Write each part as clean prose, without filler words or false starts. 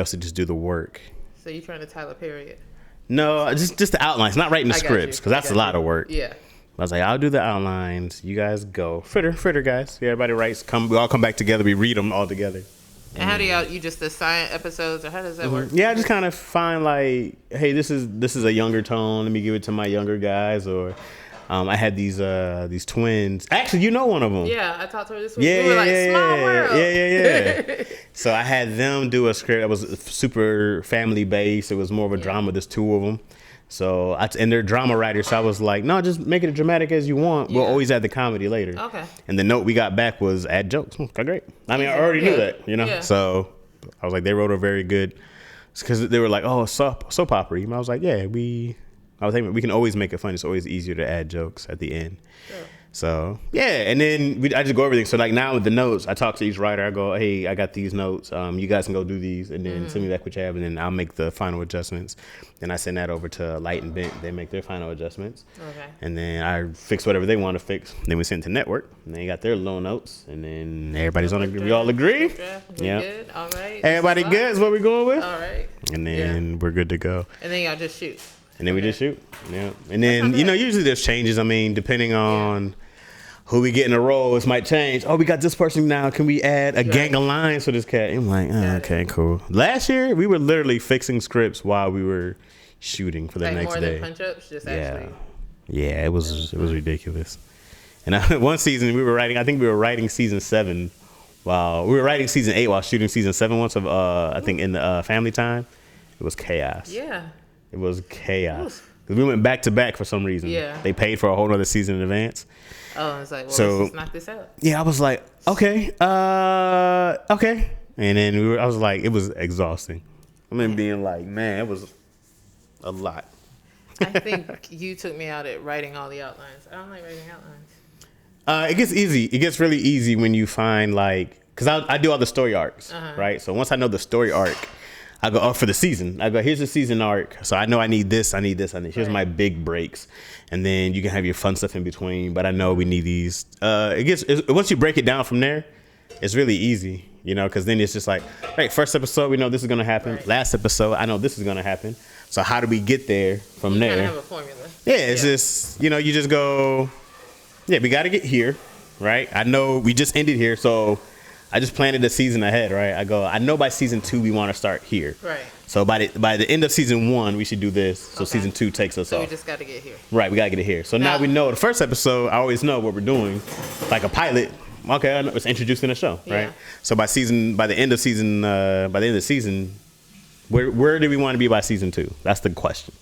else to just do the work. So you trying to Tyler Perry it? No, just the outlines, not writing the scripts, because that's a lot of work. Yeah. I was like, I'll do the outlines. You guys go. Fritter, guys. Yeah, everybody writes. We all come back together. We read them all together. And how do you just assign episodes, or how does that work? Yeah, I just kind of find like, hey, this is a younger tone. Let me give it to my younger guys. Or I had these twins. Actually, you know one of them. Yeah, I talked to her this week. We were like, small world. Yeah. So I had them do a script that was super family based. It was more of a drama. There's two of them. So and they're drama writers. So I was like, no, just make it as dramatic as you want. We'll always add the comedy later. Okay. And the note we got back was add jokes. Okay, great. I mean, I already knew that, you know. Yeah. So I was like, they wrote a very good. Because they were like, oh, soap opera. I was like, yeah, I was thinking we can always make it fun. It's always easier to add jokes at the end. Sure. So yeah, and then I just go everything. So like now with the notes, I talk to each writer. I go, hey, I got these notes. You guys can go do these, and then send me back what you have, and then I'll make the final adjustments. Then I send that over to Light and Bent. They make their final adjustments. Okay. And then I fix whatever they want to fix. Then we send it to Network, and they got their little notes, and then everybody's on. We all agree. Yeah. Good. All right. Everybody good is what we're going with. All right. And then we're good to go. And then y'all just shoot. And then we just shoot. Yeah. And then usually there's changes. I mean, depending on who we get in a role, it might change. Oh, we got this person now. Can we add a gang of lines for this cat? I'm like, okay, cool. Last year, we were literally fixing scripts while we were shooting for the next day. More than punch-ups? Just actually? Yeah, it was ridiculous. And one season, I think we were writing season 7 while, we were writing season 8 while shooting season 7 once of, I think in the family time. It was chaos. Yeah. It was chaos. Because we went back to back for some reason. Yeah. They paid for a whole other season in advance. Oh, it's like, well, let's just knock this out. Yeah, I was like, okay. And then I was like, it was exhausting. I mean, being like, man, it was a lot. I think you took me out at writing all the outlines. I don't like writing outlines. It gets easy. It gets really easy when you find like, because I do all the story arcs, right? So once I know the story arc, I go, for the season. I go, here's the season arc. So I know I need this. Here's my big breaks. And then you can have your fun stuff in between. But I know we need these. Once you break it down from there, it's really easy, because then it's just like, right, first episode, we know this is going to happen. Right. Last episode, I know this is going to happen. So how do we get there from there? You kind of have a formula. Yeah, it's just, you just go, we got to get here, right? I know we just ended here, so I just planted the season ahead, right? I know by season 2 we want to start here. Right. So by the end of season 1 we should do this. So season 2 takes us off. So we just got to get here. Right, we got to get it here. So now we know the first episode. I always know what we're doing, like a pilot. Okay, I know it's introducing the show, right? So by the end of season, where do we want to be by season 2? That's the question.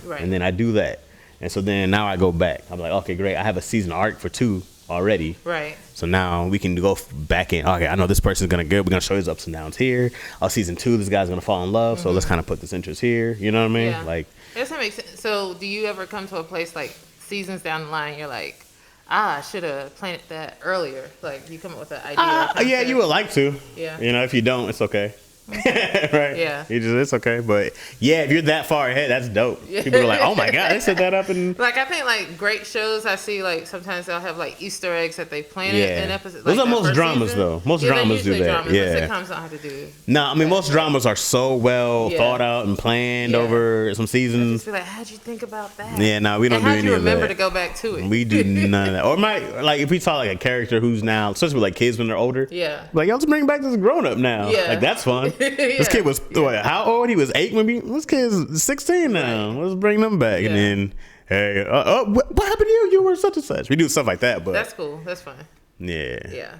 Right. And then I do that, and so then now I go back. I'm like, okay, great. I have a season arc for 2 already. Right. So now we can go back in. Okay, I know this person's gonna go. We're gonna show his ups and downs here. Season 2, this guy's gonna fall in love. So let's kind of put this interest here. You know what I mean? Yeah. Like, that makes sense. So do you ever come to a place like seasons down the line, you're like, I should have planted that earlier? Like, you come up with an idea. Yeah, you would like to. Yeah. If you don't, it's okay. Right. Yeah. It's okay, but yeah, if you're that far ahead, that's dope. Yeah. People are like, oh my god, they set that up. And like, I think like great shows, I see like sometimes they'll have like Easter eggs that they planted in episodes. Those are most dramas season. Though. Most dramas do that. Dramas. Yeah. Sitcoms don't have to do. No, I mean most dramas are so well thought out and planned over some seasons. Just be like, how'd you think about that? Yeah, no, we don't do any of that. How'd you remember to go back to it? We do none of that. Or like if we talk like a character who's now, especially with like kids when they're older. Yeah. Like, let's bring back this grown up now. Yeah. Like that's fun. This kid was how old? He was 8 when this kid's 16 now. Right. Let's bring them back. And then, hey, what happened to you? You were such and such. We do stuff like that, but that's cool. That's fine. Yeah. Yeah.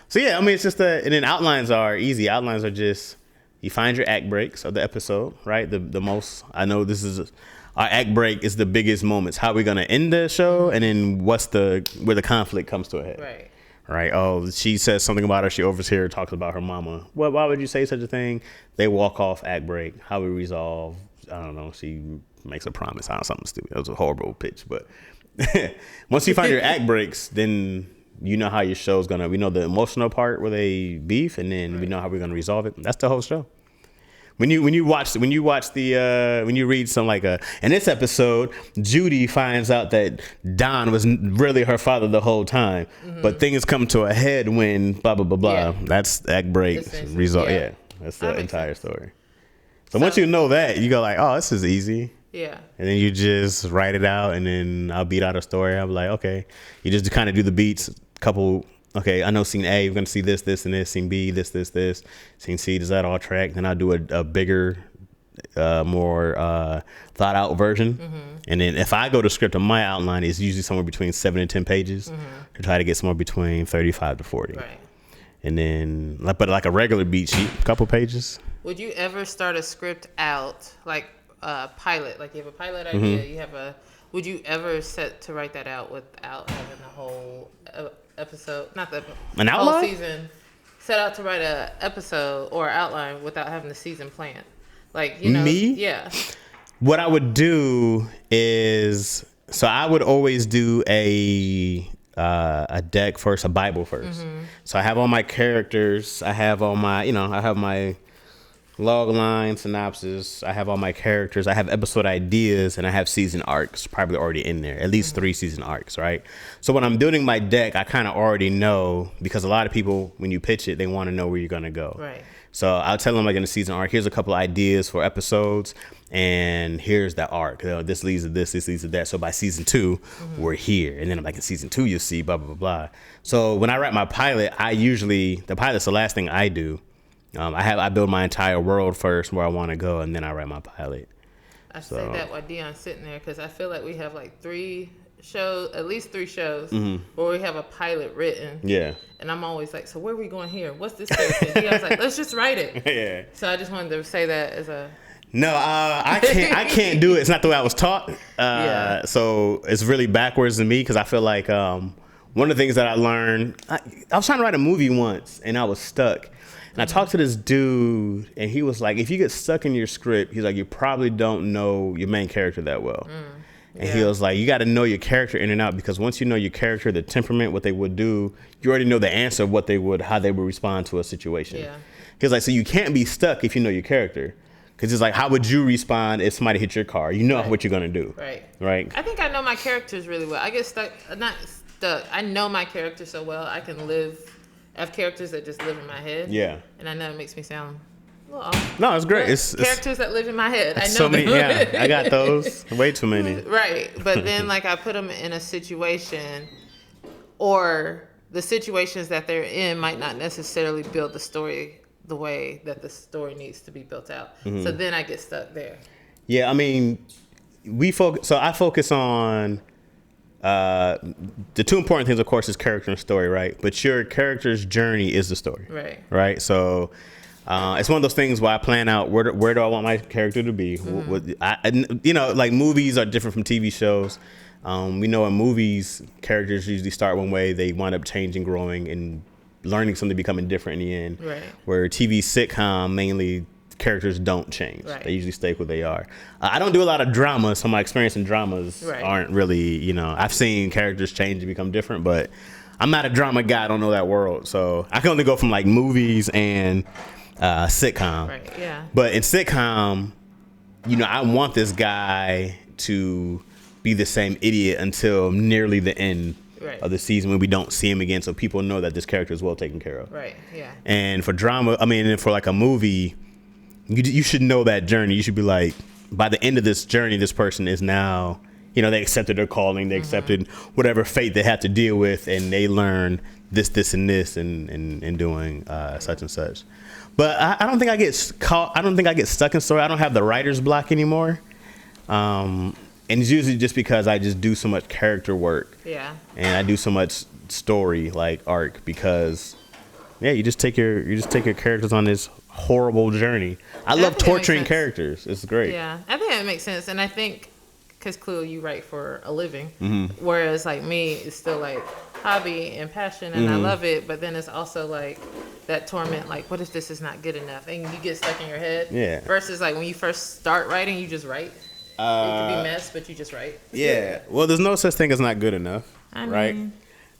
So yeah, I mean, it's just that, and then outlines are easy. Outlines are just, you find your act breaks of the episode, right? The most, I know this is, our act break is the biggest moments. How are we going to end the show? And then where the conflict comes to a head. Right. Right. Oh, she says something about her. She over here talks about her mama. Why would you say such a thing? They walk off, act break. How we resolve? I don't know. She makes a promise. I don't know, something stupid. That was a horrible pitch. But once you find your act breaks, then you know how your show's gonna. We know the emotional part where they beef, and then we know how we're gonna resolve it. That's the whole show. When you read some like in this episode, Judy finds out that Don was really her father the whole time, but things come to a head when blah blah blah blah. Yeah. That's act break result. Yeah, that's the entire story. So once you know that, you go like, oh, this is easy. Yeah. And then you just write it out, and then I'll beat out a story. I'll be like, okay. You just kind of do the beats, okay, I know scene A, we're going to see this, this, and this. Scene B, this, this, this. Scene C, does that all track? Then I'll do a bigger, more thought out version. And then if I go to script on my outline, it's usually somewhere between 7 and 10 pages to try to get somewhere between 35 to 40. Right. And then, but like a regular beat sheet, a couple pages. Would you ever start a script out, like a pilot? Like you have a pilot idea, you have would you ever set to write that out without having the whole episode, not the An whole outline? season, set out to write a episode or outline without having the season planned? Like, you know. Me? Yeah. What I would do is, so I would always do a deck first, a Bible first. So I have all my characters. I have all my, I have my log line synopsis. I have all my characters. I have episode ideas, and I have season arcs probably already in there. At least 3 season arcs, right? So when I'm building my deck, I kind of already know, because a lot of people, when you pitch it, they want to know where you're gonna go. Right. So I'll tell them, like, in the season arc, here's a couple ideas for episodes, and here's the arc. This leads to this leads to that. So by season 2, we're here. And then I'm like, in season 2, you'll see blah, blah, blah, blah. So when I write my pilot, the pilot's the last thing I do. I build my entire world first, where I want to go, and then I write my pilot. I say that while Dion's sitting there, because I feel like we have like at least three shows where we have a pilot written. Yeah. And I'm always like, so where are we going here? What's this character? Dion's like, let's just write it. Yeah. So I just wanted to say that as a... No, I can't do it. It's not the way I was taught. So it's really backwards to me, because I feel like one of the things that I learned, I was trying to write a movie once, and I was stuck. And I talked to this dude, and he was like, if you get stuck in your script, he's like, you probably don't know your main character that well. And he was like, you got to know your character in and out, because once you know your character, the temperament, what they would do, you already know the answer of how they would respond to a situation. Yeah. He was like, so you can't be stuck if you know your character. Because it's like, how would you respond if somebody hit your car? You know what you're going to do. Right. Right. I think I know my characters really well. I get stuck, not stuck. I know my character so well. I have characters that just live in my head. Yeah. And I know it makes me sound a little off. No, it's great. It's characters that live in my head. I know so many. them. Yeah, I got those. Way too many. Right. But then, like, I put them in a situation, or the situations that they're in might not necessarily build the story the way that the story needs to be built out. So then I get stuck there. Yeah, I mean, I focus on the two important things, of course, is character and story, right? But your character's journey is the story. Right. Right. So it's one of those things where I plan out where do I want my character to be. Like movies are different from TV shows. We know in movies, characters usually start one way, they wind up changing, growing, and learning something, becoming different in the end. Right. Where TV sitcom, mainly characters don't change. Right. They usually stay where they are. I don't do a lot of drama, so my experience in dramas aren't really, I've seen characters change and become different, but I'm not a drama guy. I don't know that world. So I can only go from like movies and sitcom. Right, yeah. But in sitcom, I want this guy to be the same idiot until nearly the end of the season, when we don't see him again, so people know that this character is well taken care of. Right, yeah. And for drama, for like a movie, you should know that journey. You should be like, by the end of this journey, this person is now, they accepted their calling, they accepted whatever fate they had to deal with, and they learn this, and this, and doing such and such. But I don't think I get caught. I don't think I get stuck in story. I don't have the writer's block anymore. And it's usually just because I just do so much character work. Yeah. And I do so much story, like arc, because you just take your characters on this horrible journey. I love torturing characters. It's great. Yeah, I think that makes sense. And I think, because clearly you write for a living, whereas like me, it's still like hobby and passion, and I love it. But then it's also like that torment, like, what if this is not good enough? And you get stuck in your head. Yeah. Versus like when you first start writing, you just write. It could be mess, but you just write. Yeah. Well, there's no such thing as not good enough, right?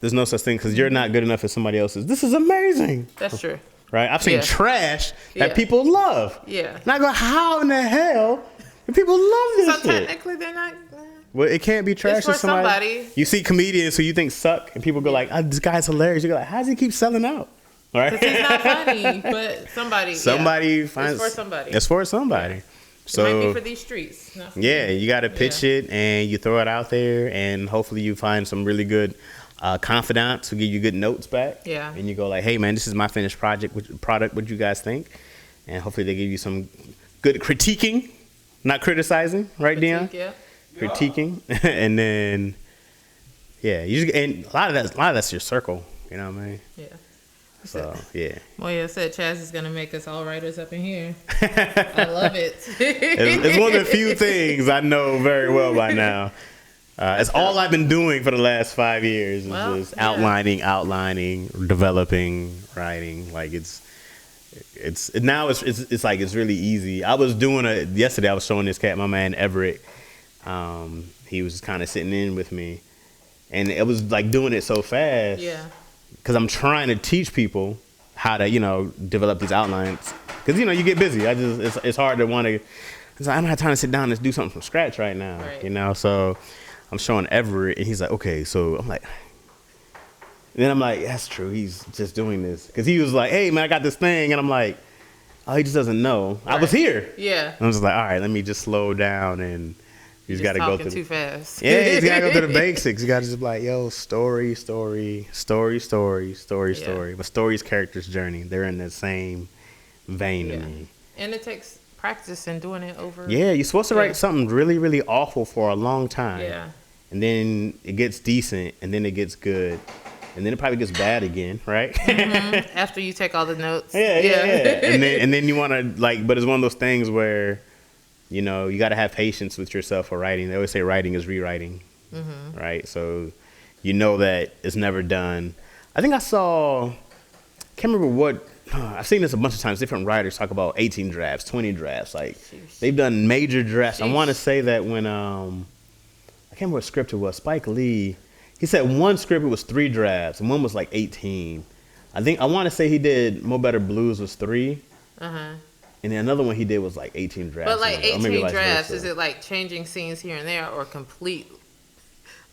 There's no such thing, because you're not good enough as somebody else's. This is amazing. That's true. Right? I've seen trash that people love. Yeah. And I go, how in the hell do people love this shit? So technically they're not... Well, it can't be trash to somebody. You see comedians who you think suck, and people go like, oh, this guy's hilarious. You go like, how does he keep selling out? right? Because he's not funny, but somebody finds it's for somebody. It's for somebody. Yeah. So it might be for these streets. Not for yeah, me. you got to pitch it and you throw it out there, and hopefully you find some really good confidants who give you good notes back. Yeah. And you go like, hey man, this is my finished product. What do you guys think? And hopefully they give you some good critiquing, not criticizing, right, Dion? Yeah. Critiquing, and then yeah, and a lot of that's your circle. You know what I mean? Yeah. So yeah. Moya said Chaz is gonna make us all writers up in here. I love it. It's one of the few things I know very well by now. It's all I've been doing for the last 5 years is just outlining, developing, writing. Like it's like it's really easy. I was doing it yesterday. I was showing this cat, my man Everett. He was kind of sitting in with me, and it was like doing it so fast. Yeah. Because I'm trying to teach people how to, develop these outlines. Because, you get busy. It's hard to want to. I don't have time to sit down and do something from scratch right now. Right. So I'm showing Everett, and he's like, okay. So I'm like, then I'm like, that's true. He's just doing this. Because he was like, hey, man, I got this thing. And I'm like, oh, he just doesn't know. Right. I was here. Yeah. And I was like, all right, let me just slow down and. He's got to go through too fast. Yeah, he's got to go through the basics. You got to just be like, yo, story. Yeah. But story's character's journey. They're in the same vein to me. And it takes practice and doing it over. Yeah, you're supposed to write something really, really awful for a long time. Yeah. And then it gets decent, and then it gets good, and then it probably gets bad again, right? Mm-hmm. After you take all the notes. Yeah. And then you want to but it's one of those things where. You got to have patience with yourself for writing. They always say writing is rewriting, right? So that it's never done. I think I can't remember what, I've seen this a bunch of times. Different writers talk about 18 drafts, 20 drafts. Like, they've done major drafts. I want to say that when, I can't remember what script it was, Spike Lee, he said one script it was 3 drafts, and one was like 18. I want to say he did Mo Better Blues was 3. Uh-huh. And then another one he did was like 18 drafts. But like 18 drafts, versa. is it like changing scenes here and there or a complete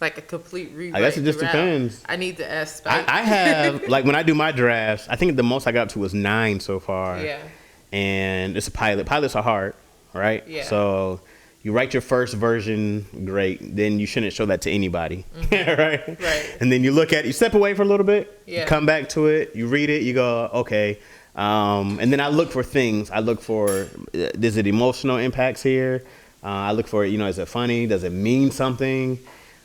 rewrite? I guess it just depends. I need to ask Spike. I have, like when I do my drafts, I think the most I got up to was 9 so far. Yeah. And it's a pilot. Pilots are hard, right? Yeah. So you write your first version, great. Then you shouldn't show that to anybody, right? Right. And then you you step away for a little bit, you come back to it, you read it, you go, okay. And then I look for things. I look for, is it emotional impacts here? I look for, is it funny? Does it mean something?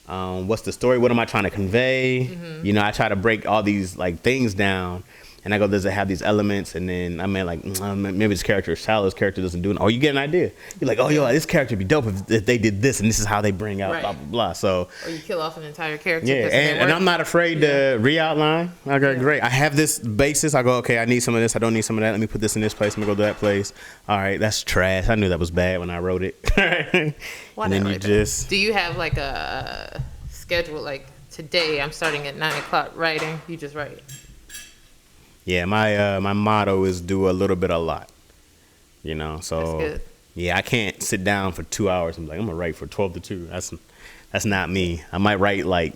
What's the story? What am I trying to convey? Mm-hmm. I try to break all these things down. And I go, does it have these elements? And then I mean, maybe this character is shallow. This character doesn't do it. Or you get an idea. You're like, oh, yo, this character would be dope if they did this, and this is how they bring out blah, blah, blah. So, or you kill off an entire character. Yeah, and I'm not afraid to re-outline. I go, great. I have this basis. I go, okay, I need some of this. I don't need some of that. Let me put this in this place. Let me go to that place. All right, that's trash. I knew that was bad when I wrote it. And then you just... Do you have a schedule? Like, today I'm starting at 9 o'clock writing. You just write. Yeah, my motto is do a little bit a lot. So that's good. Yeah, I can't sit down for 2 hours and be like, I'm gonna write for 12 to 2. That's not me. I might write let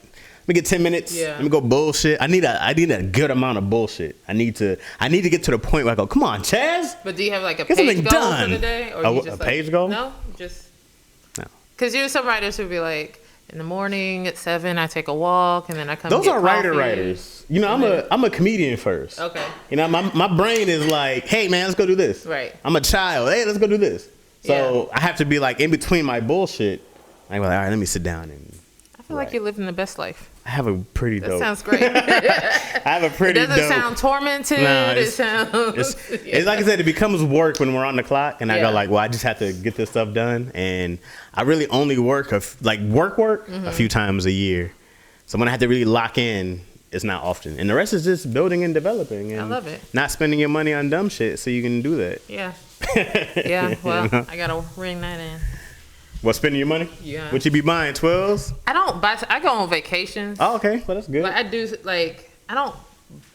me get 10 minutes. Yeah. Let me go bullshit. I need a good amount of bullshit. I need to get to the point where I go, come on, Chaz. But do you have a page goal for the day, or you just a page goal? No. Because there's some writers who be like, in the morning at 7, I take a walk, and then I come. Those get are writers. I'm a comedian first. Okay. My brain is like, hey man, let's go do this. Right. I'm a child. Hey, let's go do this. So I have to be in between my bullshit. I'm like, all right, let me sit down and. I feel like you're living the best life. I have a pretty dope. That sounds great. I have a pretty dope. It doesn't sound tormented. No, it's like I said, it becomes work when we're on the clock, and I go well, I just have to get this stuff done, and I really only work a few times a year. So when I have to really lock in, it's not often, and the rest is just building and developing. And I love it. Not spending your money on dumb shit, so you can do that. Yeah. Yeah. Well, I gotta ring that in. What, spending your money? Yeah. What you be buying, 12s? I don't buy. I go on vacations. Oh, okay. Well, that's good. But I do I don't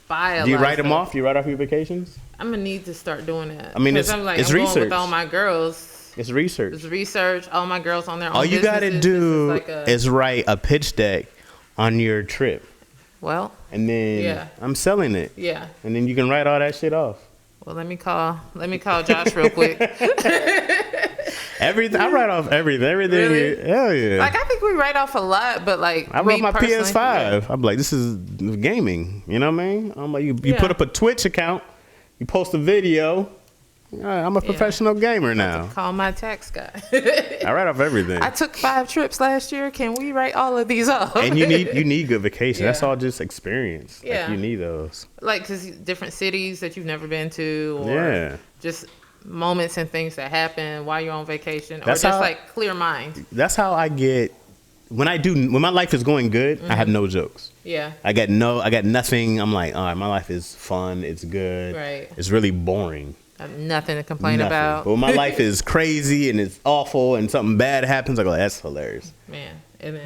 buy a lot. Do you write them stuff. off? You write off your vacations? I'm gonna need to start doing that. I mean, it's I'm research. going with all my girls. It's research. It's research. All my girls on their own All you businesses. gotta do is write a pitch deck on your trip. Well. and then I'm selling it. Yeah. And then you can write all that shit off. Well, let me call Josh real quick. Everything. I write off everything. Really? Hell yeah. Like, I think we write off a lot, but like, I wrote my PS5. Yeah. I'm like, this is gaming. You know what I mean? I'm like, you put up a Twitch account, you post a video. I'm a professional gamer now. Call my tax guy. I write off everything. I took 5 trips last year. Can we write all of these off? And you need good vacation. That's all just experience. Yeah. Like, you need those. Like, cause different cities that you've never been to, or just moments and things that happen while you're on vacation, or just like clear mind. That's how I get when my life is going good. I have no jokes. Yeah. I got nothing. I'm like, all right, my life is fun. It's good. Right. It's really boring. I have nothing to complain about. But when my life is crazy and it's awful and something bad happens, I go, that's hilarious. Man, and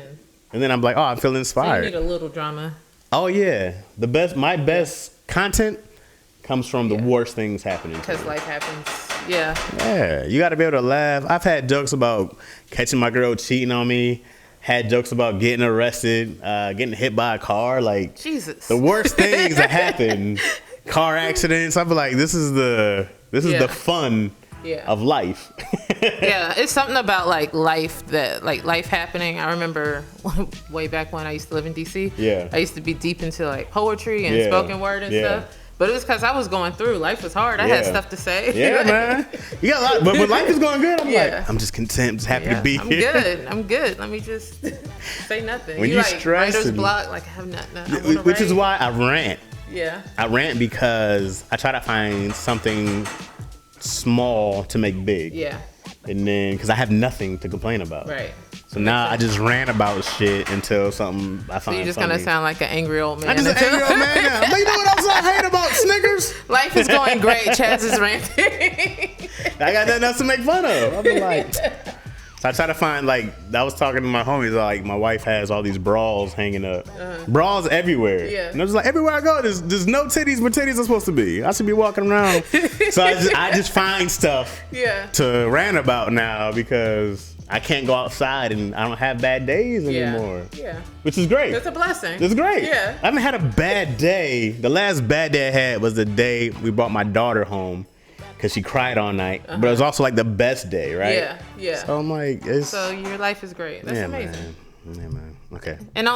then I'm like, oh, I feel inspired. So you need a little drama. Oh yeah, my best content comes from the worst things happening. Because life happens. Yeah. Yeah, you got to be able to laugh. I've had jokes about catching my girl cheating on me. Had jokes about getting arrested, getting hit by a car. Like, Jesus, the worst things that happen. Car accidents. I'm like, this is the fun of life. Yeah, it's something about like life happening. I remember way back when I used to live in DC. Yeah, I used to be deep into like poetry and spoken word and stuff. But it was because I was going through. Life was hard. I had stuff to say. Yeah, man. You got a lot. But when life is going good, I'm like, I'm just content, just happy to be here. I'm good. Let me just say nothing. When you like stress writer's and, block, like I have nothing. Which is why I rant. Yeah. I rant because I try to find something small to make big. Yeah. And then, because I have nothing to complain about. Right. So now I just rant about shit until I find So you're just going to sound like an angry old man. I'm just an angry old man now. Like, you know what else I hate about Snickers? Life is going great. Chaz is ranting. I got nothing else to make fun of. I'm like... So I try to find, like, I was talking to my homies, like, my wife has all these bras hanging up. Bras everywhere. Yeah. And I was like, everywhere I go, there's no titties where titties are supposed to be. I should be walking around. So I just find stuff to rant about now because I can't go outside and I don't have bad days anymore. Yeah. Which is great. That's a blessing. It's great. Yeah. I haven't had a bad day. The last bad day I had was the day we brought my daughter home. Because she cried all night. But it was also like the best day, right? Yeah. So I'm like, so your life is great. That's amazing. Man. Yeah, man. Okay. And on